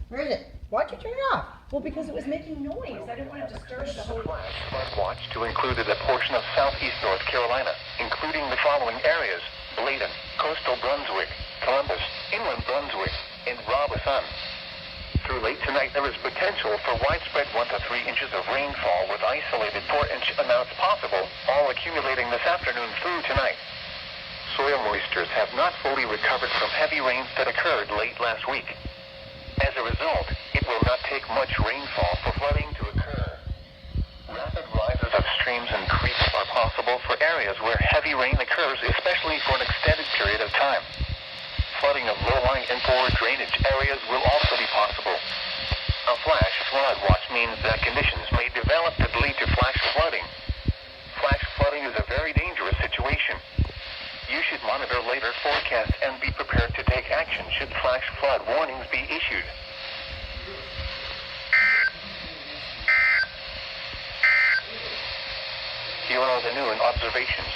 Where is it? Why'd you turn it off? Well, because it was making noise. I didn't want to disturb the whole... Flash flood watch to include a portion of southeast North Carolina, including the following areas: Bladen, coastal Brunswick, Columbus, inland Brunswick, and Robeson. Through late tonight, there is potential for widespread 1 to 3 inches of rainfall with isolated 4-inch amounts possible, all accumulating this afternoon through tonight. Soil moistures have not fully recovered from heavy rains that occurred late last week. As a result, it will not take much rainfall for flooding to occur. Rapid rises of streams and creeks are possible for areas where heavy rain occurs, especially for an extended period of time. Flooding of low-lying and poor drainage areas will also be possible. A flash flood watch means that conditions may develop that lead to flash flooding. Flash flooding is a very dangerous situation. You should monitor later forecasts and be prepared to take action should flash flood warnings be issued. Here are the noon observations.